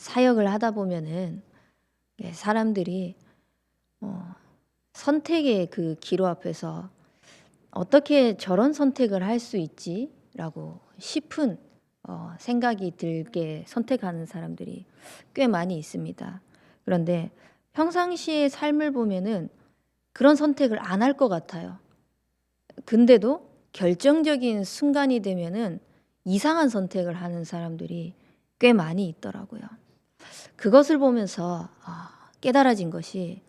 사역을 하다 보면은 사람들이 선택의 그 기로 앞에서 '어떻게 저런 선택을 할 수 있지?'라고 싶은 생각이 들게 선택하는 사람들이 꽤 많이 있습니다. 그런데 평상시의 삶을 보면은 그런 선택을 안 할 것 같아요. 근데도 결정적인 순간이 되면은 이상한 선택을 하는 사람들이 꽤 많이 있더라고요. 그것을 보면서 깨달아진 것이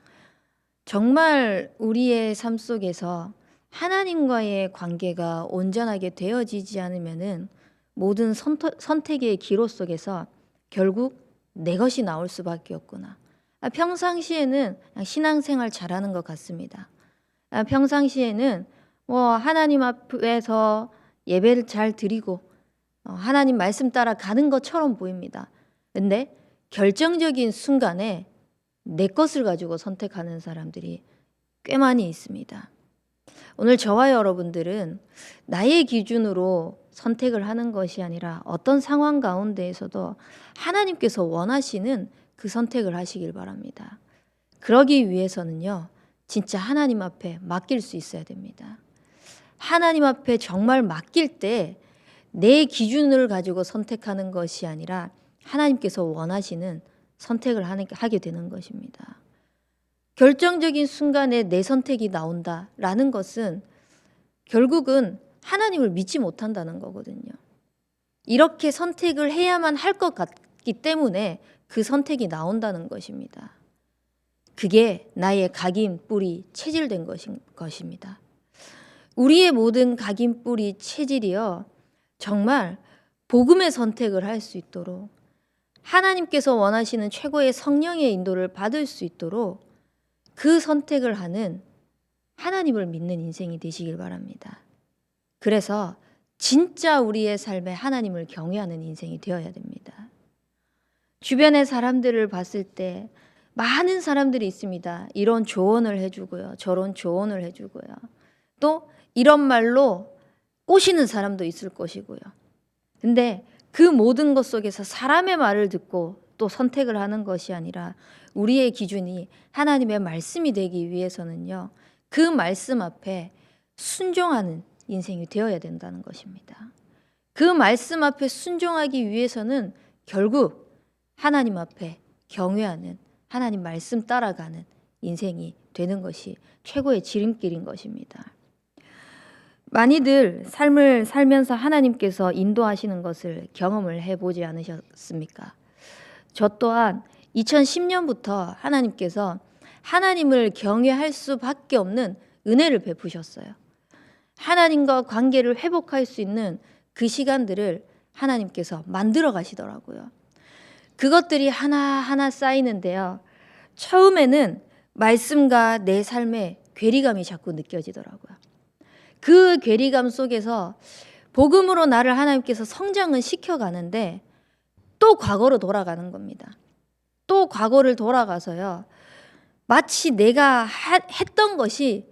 정말 우리의 삶 속에서 하나님과의 관계가 온전하게 되어지지 않으면은 모든 선택의 기로 속에서 결국 내 것이 나올 수밖에 없구나. 평상시에는 그냥 신앙생활 잘하는 것 같습니다. 평상시에는 하나님 앞에서 예배를 잘 드리고 하나님 말씀 따라 가는 것처럼 보입니다. 근데 결정적인 순간에 내 것을 가지고 선택하는 사람들이 꽤 많이 있습니다. 오늘 저와 여러분들은 나의 기준으로 선택을 하는 것이 아니라 어떤 상황 가운데에서도 하나님께서 원하시는 그 선택을 하시길 바랍니다. 그러기 위해서는요, 진짜 하나님 앞에 맡길 수 있어야 됩니다. 하나님 앞에 정말 맡길 때 내 기준을 가지고 선택하는 것이 아니라 하나님께서 원하시는 선택을 하게 되는 것입니다. 결정적인 순간에 내 선택이 나온다라는 것은 결국은 하나님을 믿지 못한다는 거거든요. 이렇게 선택을 해야만 할 것 같기 때문에 그 선택이 나온다는 것입니다. 그게 나의 각인, 뿌리, 체질된 것입니다. 우리의 모든 각인, 뿌리, 체질이요, 정말 복음의 선택을 할 수 있도록 하나님께서 원하시는 최고의 성령의 인도를 받을 수 있도록 그 선택을 하는 하나님을 믿는 인생이 되시길 바랍니다. 그래서 진짜 우리의 삶에 하나님을 경외하는 인생이 되어야 됩니다. 주변의 사람들을 봤을 때 많은 사람들이 있습니다. 이런 조언을 해주고요. 저런 조언을 해주고요. 또 이런 말로 꼬시는 사람도 있을 것이고요. 근데 그 모든 것 속에서 사람의 말을 듣고 또 선택을 하는 것이 아니라 우리의 기준이 하나님의 말씀이 되기 위해서는요, 그 말씀 앞에 순종하는 인생이 되어야 된다는 것입니다. 그 말씀 앞에 순종하기 위해서는 결국 하나님 앞에 경외하는, 하나님 말씀 따라가는 인생이 되는 것이 최고의 지름길인 것입니다. 많이들 삶을 살면서 하나님께서 인도하시는 것을 경험을 해보지 않으셨습니까? 저 또한 2010년부터 하나님께서 하나님을 경외할 수밖에 없는 은혜를 베푸셨어요. 하나님과 관계를 회복할 수 있는 그 시간들을 하나님께서 만들어 가시더라고요. 그것들이 하나하나 쌓이는데요, 처음에는 말씀과 내 삶에 괴리감이 자꾸 느껴지더라고요. 그 괴리감 속에서 복음으로 나를 하나님께서 성장은 시켜가는데 또 과거로 돌아가는 겁니다. 또 과거를 돌아가서요, 마치 내가 했던 것이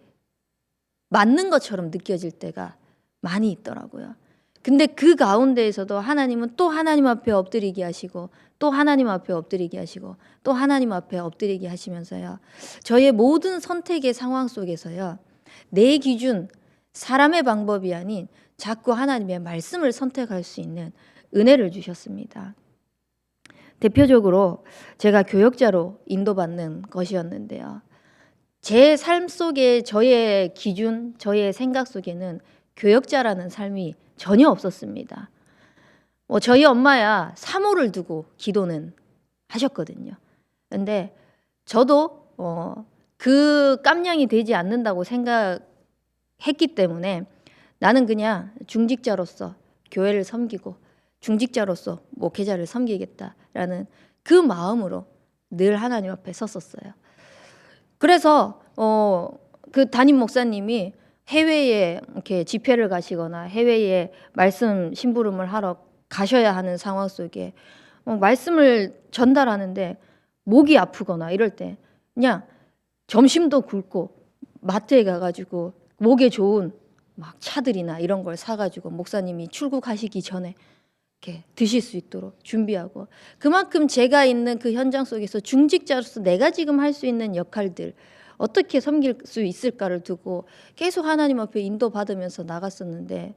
맞는 것처럼 느껴질 때가 많이 있더라고요. 근데 그 가운데에서도 하나님은 또 하나님 앞에 엎드리게 하시고 또 하나님 앞에 엎드리게 하시고 또 하나님 앞에 엎드리게 하시면서요, 저의 모든 선택의 상황 속에서요, 내 기준, 사람의 방법이 아닌 자꾸 하나님의 말씀을 선택할 수 있는 은혜를 주셨습니다. 대표적으로 제가 교역자로 인도받는 것이었는데요, 제 삶 속에 저의 기준, 저의 생각 속에는 교역자라는 삶이 전혀 없었습니다. 저희 엄마야 사모를 두고 기도는 하셨거든요. 근데 저도 그 깜냥이 되지 않는다고 생각했기 때문에 나는 그냥 중직자로서 교회를 섬기고 중직자로서 목회자를 섬기겠다라는 그 마음으로 늘 하나님 앞에 섰었어요. 그래서 그 담임 목사님이 해외에 이렇게 집회를 가시거나 해외에 말씀 심부름을 하러 가셔야 하는 상황 속에 말씀을 전달하는데 목이 아프거나 이럴 때 그냥 점심도 굶고 마트에 가가지고 목에 좋은 막 차들이나 이런 걸 사가지고 목사님이 출국하시기 전에 이렇게 드실 수 있도록 준비하고, 그만큼 제가 있는 그 현장 속에서 중직자로서 내가 지금 할 수 있는 역할들 어떻게 섬길 수 있을까를 두고 계속 하나님 앞에 인도받으면서 나갔었는데,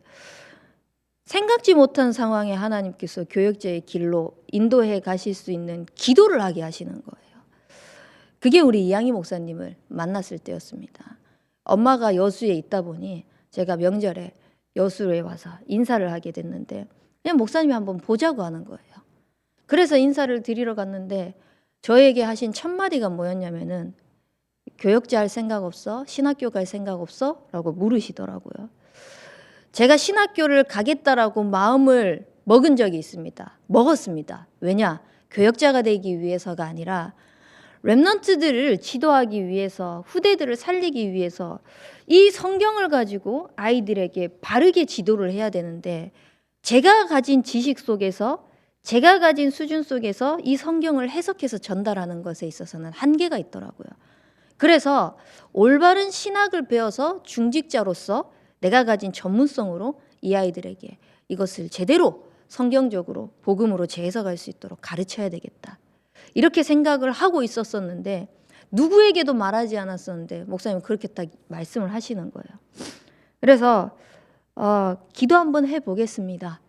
생각지 못한 상황에 하나님께서 교역자의 길로 인도해 가실 수 있는 기도를 하게 하시는 거예요. 그게 우리 이양희 목사님을 만났을 때였습니다. 엄마가 여수에 있다 보니 제가 명절에 여수에 와서 인사를 하게 됐는데, 그냥 목사님이 한번 보자고 하는 거예요. 그래서 인사를 드리러 갔는데 저에게 하신 첫 마디가 뭐였냐면은, 교역자 할 생각 없어? 신학교 갈 생각 없어? 라고 물으시더라고요. 제가 신학교를 가겠다라고 마음을 먹은 적이 있습니다. 먹었습니다. 왜냐? 교역자가 되기 위해서가 아니라 렘넌트들을 지도하기 위해서, 후대들을 살리기 위해서 이 성경을 가지고 아이들에게 바르게 지도를 해야 되는데, 제가 가진 지식 속에서, 제가 가진 수준 속에서 이 성경을 해석해서 전달하는 것에 있어서는 한계가 있더라고요. 그래서 올바른 신학을 배워서 중직자로서 내가 가진 전문성으로 이 아이들에게 이것을 제대로 성경적으로 복음으로 재해석할 수 있도록 가르쳐야 되겠다, 이렇게 생각을 하고 있었었는데, 누구에게도 말하지 않았었는데 목사님은 그렇게 딱 말씀을 하시는 거예요. 그래서 기도 한번 해보겠습니다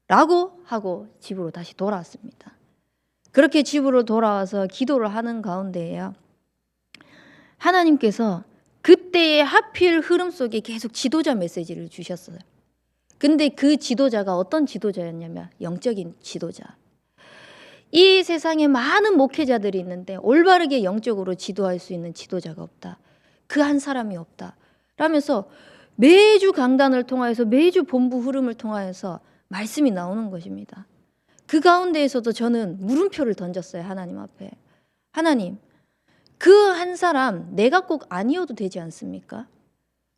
라고 하고 집으로 다시 돌아왔습니다. 그렇게 집으로 돌아와서 기도를 하는 가운데에요, 하나님께서 그때의 하필 흐름 속에 계속 지도자 메시지를 주셨어요. 근데 그 지도자가 어떤 지도자였냐면 영적인 지도자. 이 세상에 많은 목회자들이 있는데 올바르게 영적으로 지도할 수 있는 지도자가 없다. 그 한 사람이 없다. 라면서 매주 강단을 통하여서, 매주 본부 흐름을 통하여서 말씀이 나오는 것입니다. 그 가운데에서도 저는 물음표를 던졌어요. 하나님 앞에. 하나님, 그 한 사람 내가 꼭 아니어도 되지 않습니까?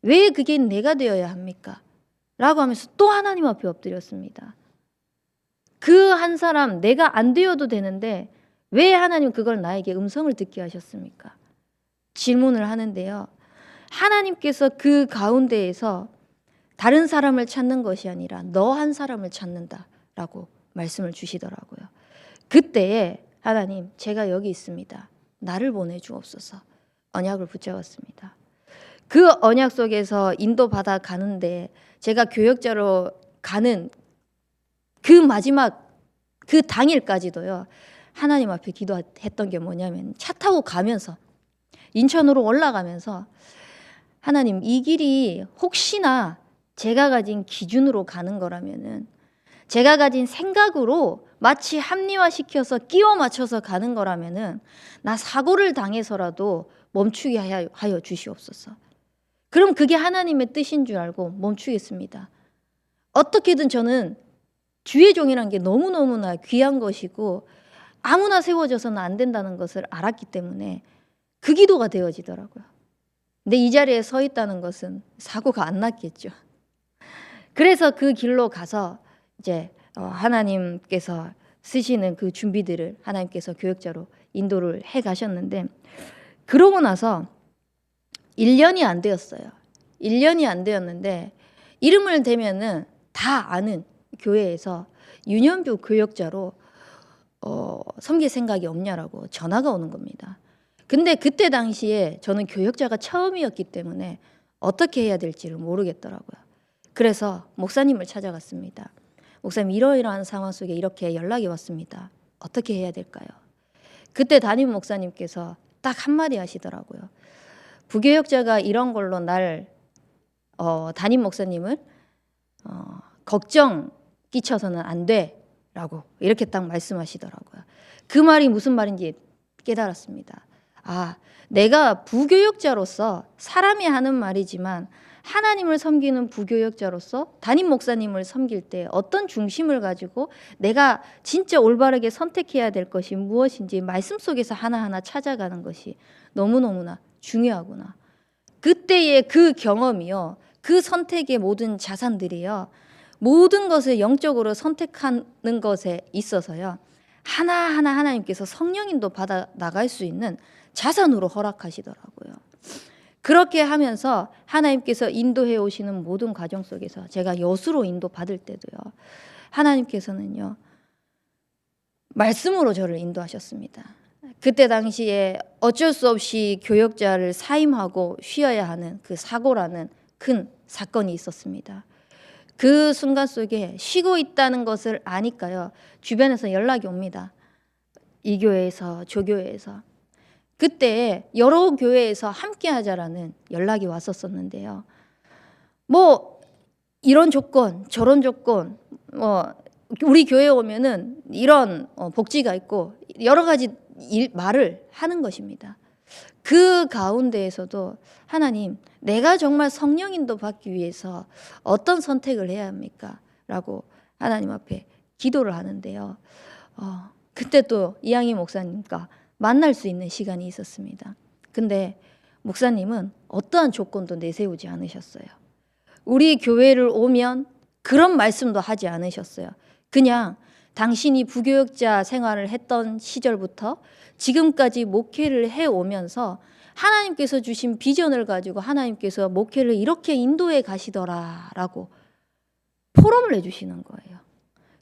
왜 그게 내가 되어야 합니까? 라고 하면서 또 하나님 앞에 엎드렸습니다. 그 한 사람 내가 안 되어도 되는데 왜 하나님 그걸 나에게 음성을 듣게 하셨습니까? 질문을 하는데요, 하나님께서 그 가운데에서 다른 사람을 찾는 것이 아니라 너 한 사람을 찾는다라고 말씀을 주시더라고요. 그때에 하나님, 제가 여기 있습니다. 나를 보내주옵소서. 언약을 붙잡았습니다. 그 언약 속에서 인도받아 가는데, 제가 교역자로 가는 그 마지막 그 당일까지도요, 하나님 앞에 기도했던 게 뭐냐면, 차 타고 가면서 인천으로 올라가면서, 하나님, 이 길이 혹시나 제가 가진 기준으로 가는 거라면은, 제가 가진 생각으로 마치 합리화시켜서 끼워 맞춰서 가는 거라면은 나 사고를 당해서라도 멈추게 하여 주시옵소서. 그럼 그게 하나님의 뜻인 줄 알고 멈추겠습니다. 어떻게든 저는 주의 종이라는 게 너무너무나 귀한 것이고 아무나 세워져서는 안 된다는 것을 알았기 때문에 그 기도가 되어지더라고요. 근데 이 자리에 서 있다는 것은 사고가 안 났겠죠. 그래서 그 길로 가서 이제 하나님께서 쓰시는 그 준비들을 하나님께서 교역자로 인도를 해 가셨는데, 그러고 나서 1년이 안 되었어요. 1년이 안 되었는데 이름을 대면은 다 아는 교회에서 유년부 교역자로 섬길 생각이 없냐라고 전화가 오는 겁니다. 근데 그때 당시에 저는 교역자가 처음이었기 때문에 어떻게 해야 될지를 모르겠더라고요. 그래서 목사님을 찾아갔습니다. 목사님, 이러이러한 상황 속에 이렇게 연락이 왔습니다. 어떻게 해야 될까요? 그때 담임 목사님께서 딱 한마디 하시더라고요. 부교역자가 이런 걸로 날 담임 목사님을 걱정 끼쳐서는 안 돼라고 이렇게 딱 말씀하시더라고요. 그 말이 무슨 말인지 깨달았습니다. 아, 내가 부교역자로서 사람이 하는 말이지만 하나님을 섬기는 부교역자로서 담임 목사님을 섬길 때 어떤 중심을 가지고 내가 진짜 올바르게 선택해야 될 것이 무엇인지 말씀 속에서 하나하나 찾아가는 것이 너무너무나 중요하구나. 그때의 그 경험이요, 그 선택의 모든 자산들이요, 모든 것을 영적으로 선택하는 것에 있어서요, 하나하나 하나님께서 성령인도 받아 나갈 수 있는 자산으로 허락하시더라고요. 그렇게 하면서 하나님께서 인도해 오시는 모든 과정 속에서 제가 여수로 인도받을 때도요, 하나님께서는요, 말씀으로 저를 인도하셨습니다. 그때 당시에 어쩔 수 없이 교역자를 사임하고 쉬어야 하는 그 사고라는 큰 사건이 있었습니다. 그 순간 속에 쉬고 있다는 것을 아니까요, 주변에서 연락이 옵니다. 이 교회에서, 저 교회에서. 그때 여러 교회에서 함께 하자라는 연락이 왔었었는데요. 뭐 이런 조건, 저런 조건, 우리 교회에 오면은 이런 복지가 있고 여러 가지 말을 하는 것입니다. 그 가운데에서도 하나님, 내가 정말 성령 인도 받기 위해서 어떤 선택을 해야 합니까? 라고 하나님 앞에 기도를 하는데요. 그때 또 이양희 목사님과 만날 수 있는 시간이 있었습니다. 근데 목사님은 어떠한 조건도 내세우지 않으셨어요. 우리 교회를 오면 그런 말씀도 하지 않으셨어요. 그냥 당신이 부교역자 생활을 했던 시절부터 지금까지 목회를 해오면서 하나님께서 주신 비전을 가지고 하나님께서 목회를 이렇게 인도해 가시더라라고 포럼을 해주시는 거예요.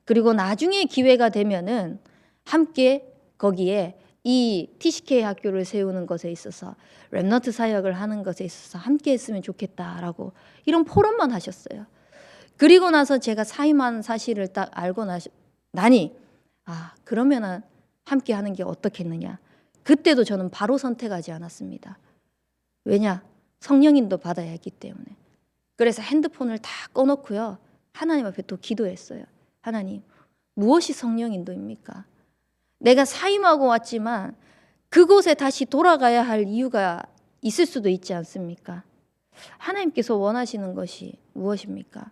그리고 나중에 기회가 되면은 함께 거기에 이 TCK 학교를 세우는 것에 있어서 렘넌트 사역을 하는 것에 있어서 함께 했으면 좋겠다라고 이런 포럼만 하셨어요. 그리고 나서 제가 사임한 사실을 딱 알고 나니 그러면은 함께 하는 게 어떻겠느냐. 그때도 저는 바로 선택하지 않았습니다. 왜냐? 성령인도 받아야 했기 때문에. 그래서 핸드폰을 다 꺼놓고요, 하나님 앞에 또 기도했어요. 하나님, 무엇이 성령인도입니까? 내가 사임하고 왔지만 그곳에 다시 돌아가야 할 이유가 있을 수도 있지 않습니까? 하나님께서 원하시는 것이 무엇입니까?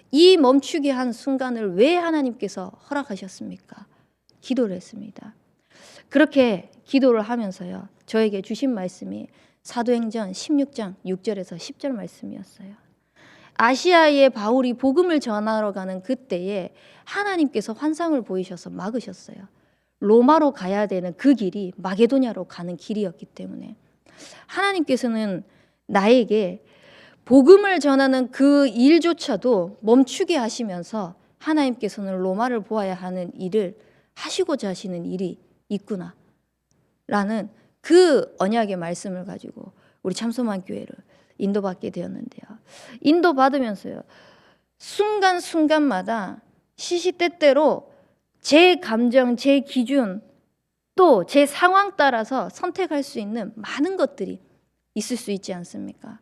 이 멈추게 한 순간을 왜 하나님께서 허락하셨습니까? 기도를 했습니다. 그렇게 기도를 하면서요, 저에게 주신 말씀이 사도행전 16장 6절에서 10절 말씀이었어요. 아시아에 바울이 복음을 전하러 가는 그때에 하나님께서 환상을 보이셔서 막으셨어요. 로마로 가야 되는 그 길이 마게도냐로 가는 길이었기 때문에 하나님께서는 나에게 복음을 전하는 그 일조차도 멈추게 하시면서 하나님께서는 로마를 보아야 하는 일을 하시고자 하시는 일이 있구나 라는 그 언약의 말씀을 가지고 우리 참소만 교회를 인도받게 되었는데요. 인도받으면서요, 순간순간마다 시시때때로 제 감정, 제 기준, 또 제 상황 따라서 선택할 수 있는 많은 것들이 있을 수 있지 않습니까?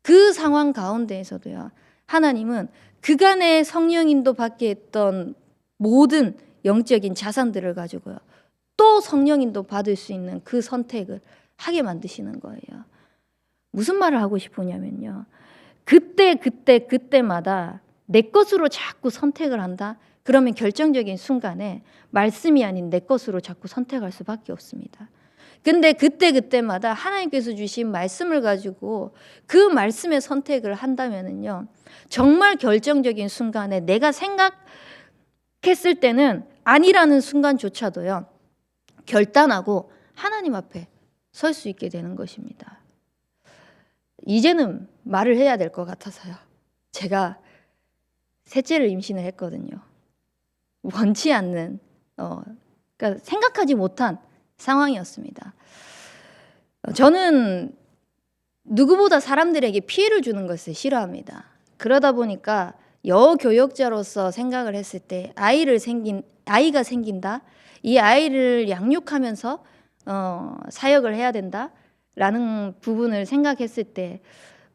그 상황 가운데에서도요, 하나님은 그간의 성령인도 받게 했던 모든 영적인 자산들을 가지고요, 또 성령인도 받을 수 있는 그 선택을 하게 만드시는 거예요. 무슨 말을 하고 싶으냐면요, 그때마다 내 것으로 자꾸 선택을 한다? 그러면 결정적인 순간에 말씀이 아닌 내 것으로 자꾸 선택할 수밖에 없습니다. 근데 그때마다 하나님께서 주신 말씀을 가지고 그 말씀의 선택을 한다면은요, 정말 결정적인 순간에 내가 생각했을 때는 아니라는 순간조차도요, 결단하고 하나님 앞에 설 수 있게 되는 것입니다. 이제는 말을 해야 될 것 같아서요, 제가 셋째를 임신을 했거든요. 원치 않는, 그러니까 생각하지 못한 상황이었습니다. 저는 누구보다 사람들에게 피해를 주는 것을 싫어합니다. 그러다 보니까 여교역자로서 생각을 했을 때 아이가 생긴다, 이 아이를 양육하면서 사역을 해야 된다라는 부분을 생각했을 때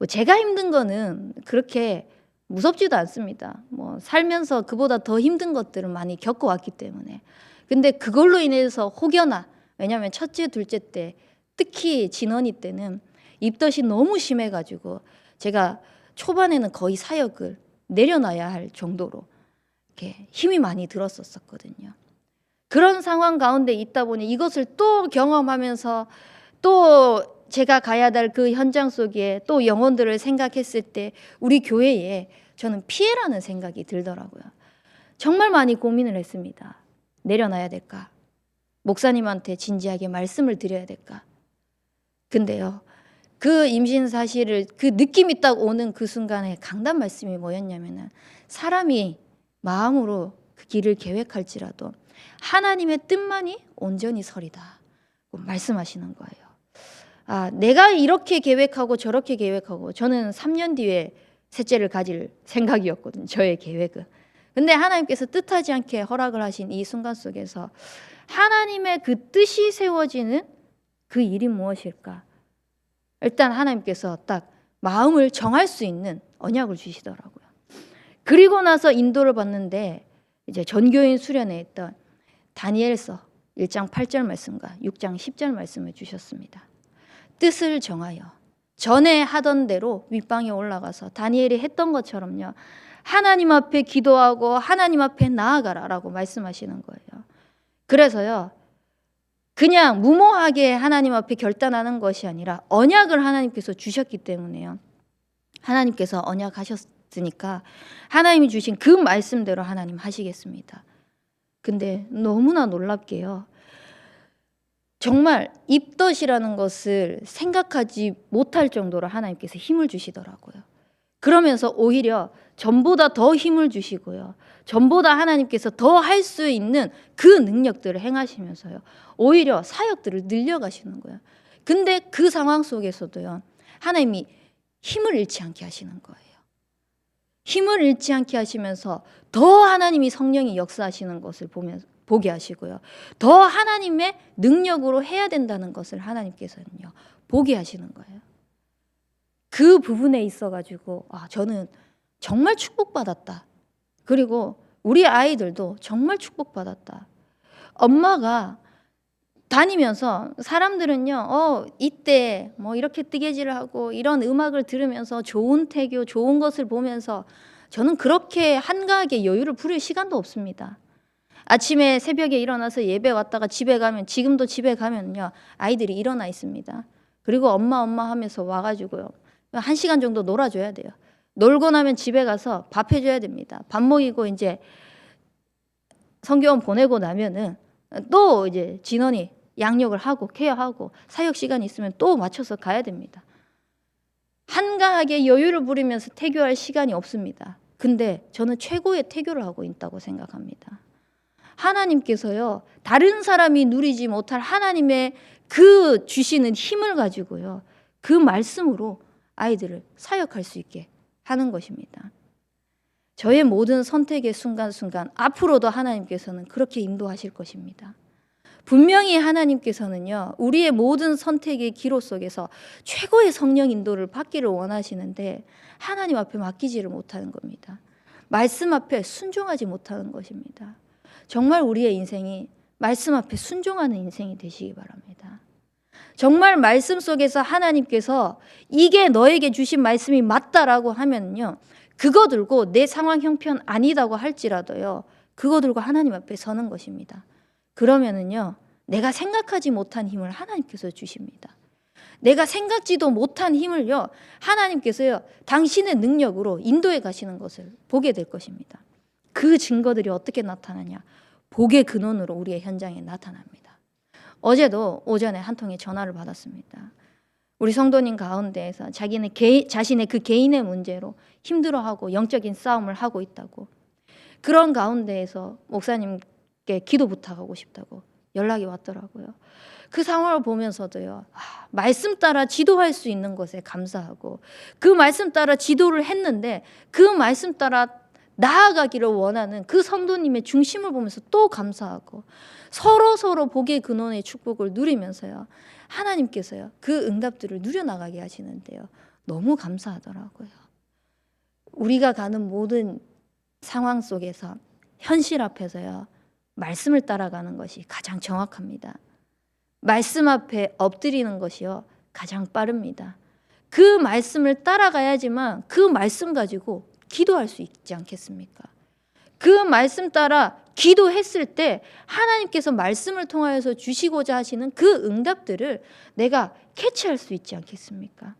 제가 힘든 거는 그렇게 무섭지도 않습니다. 살면서 그보다 더 힘든 것들을 많이 겪어왔기 때문에. 근데 그걸로 인해서 혹여나, 왜냐하면 첫째, 둘째 때, 특히 진원이 때는 입덧이 너무 심해가지고 제가 초반에는 거의 사역을 내려놔야 할 정도로 이렇게 힘이 많이 들었었거든요. 그런 상황 가운데 있다 보니 이것을 또 경험하면서 또 제가 가야 될 그 현장 속에 또 영혼들을 생각했을 때 우리 교회에 저는 피해라는 생각이 들더라고요. 정말 많이 고민을 했습니다. 내려놔야 될까? 목사님한테 진지하게 말씀을 드려야 될까? 근데요, 그 임신 사실을, 그 느낌이 딱 오는 그 순간에 강단 말씀이 뭐였냐면은, 사람이 마음으로 그 길을 계획할지라도 하나님의 뜻만이 온전히 서리다 말씀하시는 거예요. 내가 이렇게 계획하고 저렇게 계획하고, 저는 3년 뒤에 셋째를 가질 생각이었거든요. 저의 계획은. 근데 하나님께서 뜻하지 않게 허락을 하신 이 순간 속에서 하나님의 그 뜻이 세워지는 그 일이 무엇일까? 일단 하나님께서 딱 마음을 정할 수 있는 언약을 주시더라고요. 그리고 나서 인도를 받는데 이제 전교인 수련회에 있던 다니엘서 1장 8절 말씀과 6장 10절 말씀을 주셨습니다. 뜻을 정하여 전에 하던 대로 윗방에 올라가서 다니엘이 했던 것처럼요, 하나님 앞에 기도하고 하나님 앞에 나아가라라고 말씀하시는 거예요. 그래서요, 그냥 무모하게 하나님 앞에 결단하는 것이 아니라 언약을 하나님께서 주셨기 때문에요, 하나님께서 언약하셨으니까 하나님이 주신 그 말씀대로 하나님 하시겠습니다. 근데 너무나 놀랍게요, 정말 입덧이라는 것을 생각하지 못할 정도로 하나님께서 힘을 주시더라고요. 그러면서 오히려 전보다 더 힘을 주시고요, 전보다 하나님께서 더 할 수 있는 그 능력들을 행하시면서요, 오히려 사역들을 늘려가시는 거예요. 근데 그 상황 속에서도요, 하나님이 힘을 잃지 않게 하시는 거예요. 힘을 잃지 않게 하시면서 더 하나님이 성령이 역사하시는 것을 보게 하시고요, 더 하나님의 능력으로 해야 된다는 것을 하나님께서는요 보게 하시는 거예요. 그 부분에 있어가지고 저는 정말 축복받았다. 그리고 우리 아이들도 정말 축복받았다. 엄마가 다니면서 사람들은요, 이때 뭐 이렇게 뜨개질을 하고 이런 음악을 들으면서 좋은 태교, 좋은 것을 보면서, 저는 그렇게 한가하게 여유를 부릴 시간도 없습니다. 아침에 새벽에 일어나서 예배 왔다가 집에 가면, 지금도 집에 가면요, 아이들이 일어나 있습니다. 그리고 엄마 하면서 와가지고요, 1시간 정도 놀아줘야 돼요. 놀고 나면 집에 가서 밥 해줘야 됩니다. 밥 먹이고 이제 성경원 보내고 나면은 또 이제 진원이 양육을 하고 케어하고 사역 시간이 있으면 또 맞춰서 가야 됩니다. 한가하게 여유를 부리면서 태교할 시간이 없습니다. 근데 저는 최고의 태교를 하고 있다고 생각합니다. 하나님께서요, 다른 사람이 누리지 못할 하나님의 그 주시는 힘을 가지고요, 그 말씀으로 아이들을 사역할 수 있게 하는 것입니다. 저의 모든 선택의 순간순간 앞으로도 하나님께서는 그렇게 인도하실 것입니다. 분명히 하나님께서는요, 우리의 모든 선택의 기로 속에서 최고의 성령 인도를 받기를 원하시는데 하나님 앞에 맡기지를 못하는 겁니다. 말씀 앞에 순종하지 못하는 것입니다. 정말 우리의 인생이 말씀 앞에 순종하는 인생이 되시기 바랍니다. 정말 말씀 속에서 하나님께서 이게 너에게 주신 말씀이 맞다라고 하면요, 그거 들고 내 상황 형편 아니다고 할지라도요, 그거 들고 하나님 앞에 서는 것입니다. 그러면은요, 내가 생각하지 못한 힘을 하나님께서 주십니다. 내가 생각지도 못한 힘을요, 하나님께서요, 당신의 능력으로 인도해 가시는 것을 보게 될 것입니다. 그 증거들이 어떻게 나타나냐? 복의 근원으로 우리의 현장에 나타납니다. 어제도 오전에 한 통의 전화를 받았습니다. 우리 성도님 가운데에서 자신의 그 개인의 문제로 힘들어하고 영적인 싸움을 하고 있다고, 그런 가운데에서 목사님께 기도 부탁하고 싶다고 연락이 왔더라고요. 그 상황을 보면서도요, 말씀 따라 지도할 수 있는 것에 감사하고, 그 말씀 따라 지도를 했는데 그 말씀 따라 나아가기를 원하는 그 성도님의 중심을 보면서 또 감사하고, 서로 복의 근원의 축복을 누리면서요, 하나님께서요 그 응답들을 누려나가게 하시는데요, 너무 감사하더라고요. 우리가 가는 모든 상황 속에서 현실 앞에서요, 말씀을 따라가는 것이 가장 정확합니다. 말씀 앞에 엎드리는 것이요 가장 빠릅니다. 그 말씀을 따라가야지만 그 말씀 가지고 기도할 수 있지 않겠습니까? 그 말씀 따라 기도했을 때 하나님께서 말씀을 통하여서 주시고자 하시는 그 응답들을 내가 캐치할 수 있지 않겠습니까?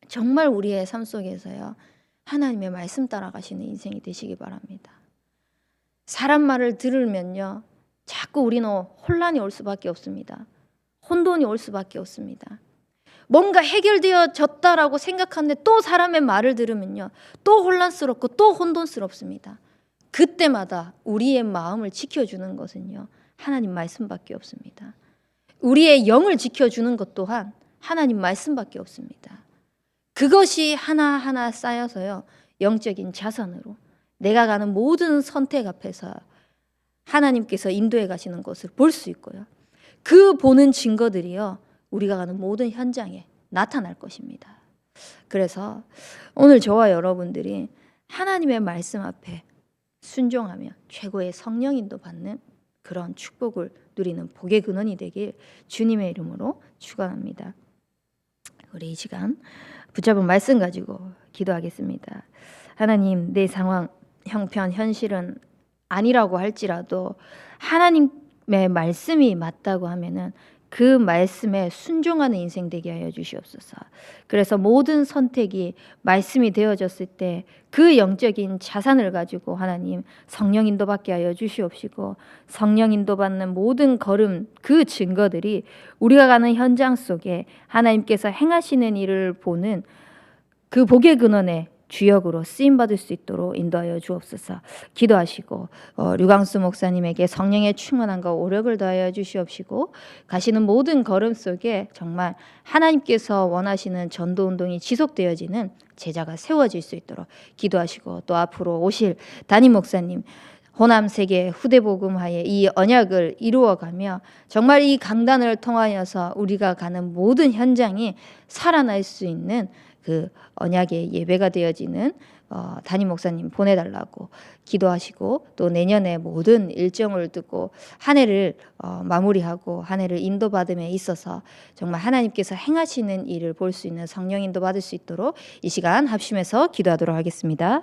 정말 우리의 삶 속에서요, 하나님의 말씀 따라가시는 인생이 되시기 바랍니다. 사람 말을 들으면요, 자꾸 우리는 혼란이 올 수밖에 없습니다. 혼돈이 올 수밖에 없습니다. 뭔가 해결되어졌다라고 생각하는데 또 사람의 말을 들으면요, 또 혼란스럽고 또 혼돈스럽습니다. 그때마다 우리의 마음을 지켜주는 것은요, 하나님 말씀밖에 없습니다. 우리의 영을 지켜주는 것 또한 하나님 말씀밖에 없습니다. 그것이 하나하나 쌓여서요, 영적인 자산으로 내가 가는 모든 선택 앞에서 하나님께서 인도해 가시는 것을 볼 수 있고요. 그 보는 증거들이요, 우리가 가는 모든 현장에 나타날 것입니다. 그래서 오늘 저와 여러분들이 하나님의 말씀 앞에 순종하며 최고의 성령인도 받는 그런 축복을 누리는 복의 근원이 되길 주님의 이름으로 축원합니다. 우리 이 시간 붙잡은 말씀 가지고 기도하겠습니다. 하나님, 내 상황, 형편, 현실은 아니라고 할지라도 하나님의 말씀이 맞다고 하면은 그 말씀에 순종하는 인생 되게 하여 주시옵소서. 그래서 모든 선택이 말씀이 되어졌을 때 그 영적인 자산을 가지고 하나님 성령 인도받게 하여 주시옵시고, 성령 인도받는 모든 걸음, 그 증거들이 우리가 가는 현장 속에 하나님께서 행하시는 일을 보는 그 복의 근원에 주역으로 쓰임받을 수 있도록 인도하여 주옵소서. 기도하시고 류광수 목사님에게 성령의 충만함과 오력을 더하여 주시옵시고, 가시는 모든 걸음 속에 정말 하나님께서 원하시는 전도운동이 지속되어지는 제자가 세워질 수 있도록 기도하시고, 또 앞으로 오실 담임 목사님 호남 세계 후대복음하에 이 언약을 이루어가며 정말 이 강단을 통하여서 우리가 가는 모든 현장이 살아날 수 있는 그 언약의 예배가 되어지는 담임 목사님 보내달라고 기도하시고, 또 내년에 모든 일정을 두고 한 해를 마무리하고 한 해를 인도받음에 있어서 정말 하나님께서 행하시는 일을 볼 수 있는 성령 인도 받을 수 있도록 이 시간 합심해서 기도하도록 하겠습니다.